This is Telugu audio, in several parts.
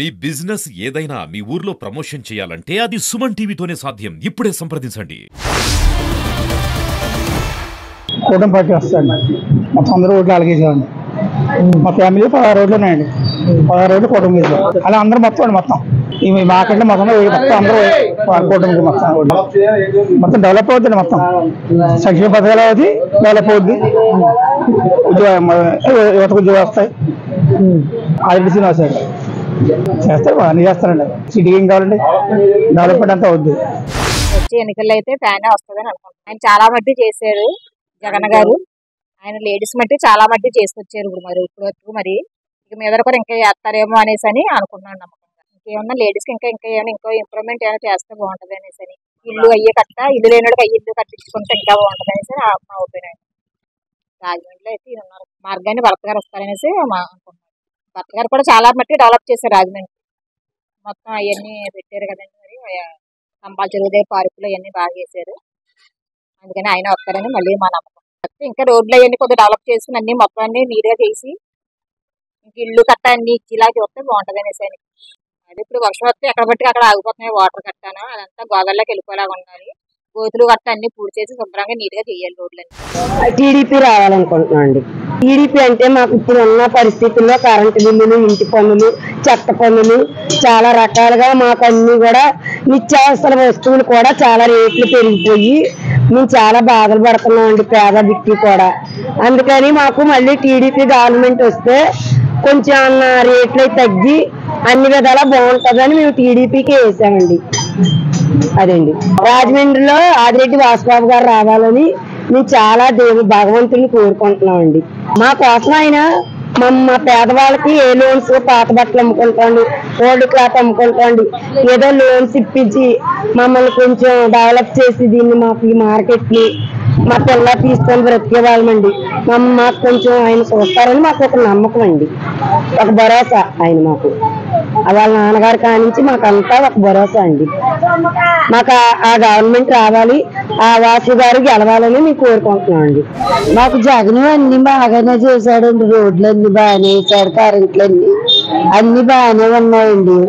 మీ బిజినెస్ ఏదైనా మీ ఊర్లో ప్రమోషన్ చేయాలంటే అది సుమన్ టీవీతోనే సాధ్యం. ఇప్పుడే సంప్రదించండి. కూటమి పార్టీ వస్తాండి. మొత్తం అందరూ ఓట్లు అలగేసామండి. మా ఫ్యామిలీ 16 రోడ్లు ఉన్నాయండి. 16 రోడ్లు కూటమి గెలిచాం. అలా అందరూ మొత్తం ఈ మార్కెట్లో మొత్తం అందరూ కూటమికి మొత్తం డెవలప్ అవుతుంది. మొత్తం సంక్షేమ పథకాలు అవుతుంది, డెవలప్ అవుద్ది. యువతకు ఉద్యోగాలు వస్తాయి. ఆర్టీసీ వస్తాయి, చేస్తారు, అన్ని చేస్తారండి. సిటీకి ఏం కావాలండి, డెవలప్మెంట్ అంతా అవుద్ది. వచ్చే ఎన్నికల్లో అయితే ఫ్యానే వస్తుందని అనుకుంటున్నాను. ఆయన చాలా మట్టి చేశారు జగన్ గారు. ఆయన లేడీస్ మట్టి చాలా మట్టి చేసుకొచ్చారు. ఇప్పుడు వరకు మరి ఇక మీద కూడా ఇంకా చేస్తారేమో అనేసి అని అనుకున్నాను. నమ్మకంగా ఇంకేమన్నా లేడీస్ కి ఇంకా ఏమైనా ఇంప్రూవ్మెంట్ ఏమైనా చేస్తే బాగుంటది అనేసి అని, ఇల్లు ఇల్లు లేని వాళ్ళకి ఇల్లు కట్టించుకుంటే ఇంకా బాగుంటది అనేసి మా ఒపీనియన్. రాజమండ్రిలో అయితే ఉన్నారు మార్గాన్ని భర్త గారు వస్తారనేసి అనుకుంటున్నాను. భర్త గారు కూడా చాలా మట్టి డెవలప్ చేశారు రాజమండ్రి. మొత్తం అవన్నీ పెట్టారు కదండి. మరి కంపాల చెరువు దగ్గర పార్కులు అవన్నీ బాగా చేశారు. అందుకని ఆయన వస్తారని మళ్ళీ మా నమ్మకం. ఇంకా రోడ్లు అవన్నీ కొద్దిగా డెవలప్ చేసుకుని అన్ని మొత్తం అన్ని నీట్గా చేసి ఇంక ఇల్లు కట్ట అన్ని ఇచ్చేలా చూస్తే బాగుంటది అనేసి అని. అది ఇప్పుడు వర్షం వస్తే ఎక్కడ బట్టి అక్కడ ఆగిపోతున్నాయి. వాటర్ కట్టాను అదంతా గోదావరిలోకి వెళ్ళిపోయేలాగా ఉండాలి. గోతులు కట్ట అన్ని పూర్తి చేసి శుభ్రంగా నీట్గా చేయాలి రోడ్లన్నీ. టీడీపీ రావాలనుకుంటున్నాం అండి. టీడీపీ అంటే మాకు ఇప్పుడు ఉన్న పరిస్థితుల్లో కరెంటు బిల్లులు, ఇంటి పన్నులు, చెత్త పన్నులు చాలా రకాలుగా మాకు అన్ని కూడా నిత్యావసర వస్తువులు కూడా చాలా రేట్లు పెరిగిపోయి మేము చాలా బాధలు పడుతున్నాం అండి, పేద దిక్కు కూడా. అందుకని మాకు మళ్ళీ టీడీపీ గవర్నమెంట్ వస్తే కొంచెం అన్న రేట్లు తగ్గి అన్ని విధాలా బాగుంటుందని మేము టీడీపీకి వేసామండి. అదండి, రాజమండ్రిలో ఆదిరెడ్డి వాసుబాబు గారు రావాలని మేము చాలా భగవంతుని కోరుకుంటున్నామండి. మా కోసం ఆయన మా పేదవాళ్ళకి ఏ లోన్స్, పాత బట్టలు అమ్ముకుంటాండి, ఓల్డ్ క్లాత్ అమ్ముకుంటాండి, ఏదో లోన్స్ ఇప్పించి మమ్మల్ని కొంచెం డెవలప్ చేసి దీన్ని మాకు ఈ మార్కెట్ని మా పిల్ల తీసుకొని బ్రతికే వాళ్ళమండి. మాకు కొంచెం ఆయన చూస్తారని మాకు ఒక నమ్మకం అండి, ఒక భరోసా ఆయన మాకు. వాళ్ళ నాన్నగారి కానించి మాకంతా ఒక భరోసా అండి. మాకు ఆ గవర్నమెంట్ రావాలి, ఆ వాసు గారు గెలవాలని మేము కోరుకుంటున్నాం అండి. మాకు జగన్ అన్ని బాగానే చేశాడండి. రోడ్లు అన్ని బాగానే వేసాడు, కరెంట్లు అన్ని బాగానే ఉన్నాయండి.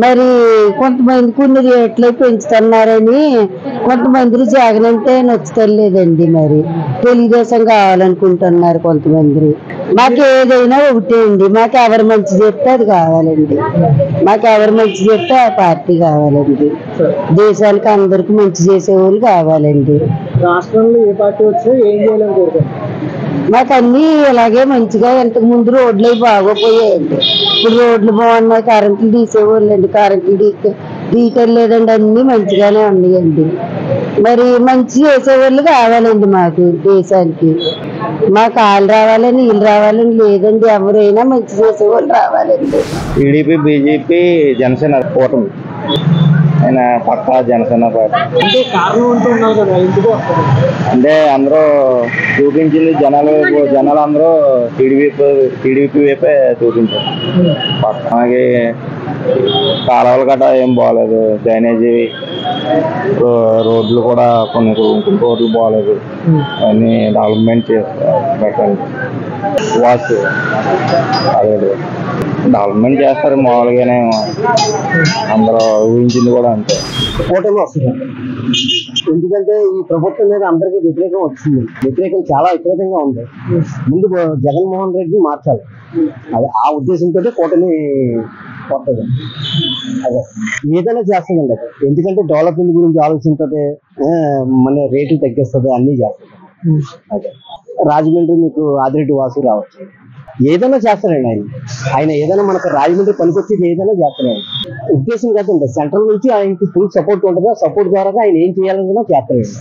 మరి కొంతమంది కొన్ని రేట్లు పెంచుతున్నారని కొంతమంది జగన్ అంటే నచ్చుతలేదండి. మరి తెలుగుదేశం కావాలనుకుంటున్నారు కొంతమంది. మాకు ఏదైనా ఒకటే అండి, మాకు ఎవరు మంచి చెప్తే అది కావాలండి. మాకు ఎవరు మంచి చెప్తే ఆ పార్టీ కావాలండి. దేశానికి అందరికి మంచి చేసే వాళ్ళు కావాలండి. రాష్ట్రంలో ఏ పార్టీ వచ్చినా ఏం చేయాలని కోరుకుంటున్నాం. మాకు అన్ని ఇలాగే మంచిగా, ఇంతకు ముందు రోడ్లు అవి బాగోపోయాయండి, ఇప్పుడు రోడ్లు బాగున్నాయి. కరెంట్లు తీసేవాళ్ళండి, కరెంట్లు తీయలేదండి, అన్ని మంచిగానే ఉన్నాయండి. మరి మంచి చేసేవాళ్ళు కావాలండి మాకు దేశానికి. మాకు వాళ్ళు రావాలని వీళ్ళు రావాలని లేదండి, ఎవరైనా మంచి చేసేవాళ్ళు రావాలండి. టీడీపీ, బీజేపీ, జనసేన కూటమి ఆయన పక్కా జనసేన పార్టీ. అంటే కారణం అంటూ ఉన్నారు కదా, ఎందుకు అంటే అందరూ చూపించింది జనాలు అందరూ టీడీపీ వైపే చూపించారు. పక్కనకి కాలువలు గట్రా ఏం బాగలేదు, డ్రైనేజీ రోడ్లు కూడా కొన్ని రోడ్లు బాగలేదు, అన్ని డెవలప్మెంట్ చేస్తారు. వాసు అదే డెవలప్మెంట్ చేస్తారు మామూలుగానే, అందరూ ఊహించింది కూడా అంతే. కూటమి వస్తుంది. ఎందుకంటే ఈ ప్రభుత్వం మీద అందరికీ వ్యతిరేకం వచ్చింది, వ్యతిరేకం చాలా విపరీతంగా ఉంది. ముందు జగన్మోహన్ రెడ్డిని మార్చాలి, అది ఆ ఉద్దేశంతో కూటమి వస్తుంది. అదే ఏదైనా చేస్తుందండి అది, ఎందుకంటే డెవలప్మెంట్ గురించి ఆలోచించే, మన రేట్లు తగ్గిస్తుంది, అన్నీ చేస్తుంది. అదే రాజమండ్రి మీకు ఆదిరెడ్డి వాసు రావచ్చు, ఏదైనా చేస్తారండి ఆయన ఏదైనా మనకు రాజమండ్రి పనికొచ్చేది ఏదైనా చేస్తారండి. ఉద్దేశం కదండి, సెంట్రల్ నుంచి ఆయనకి ఫుల్ సపోర్ట్ ఉంటుంది. ఆ సపోర్ట్ ద్వారా ఆయన ఏం చేయాలనుకున్నా చేస్తారండి.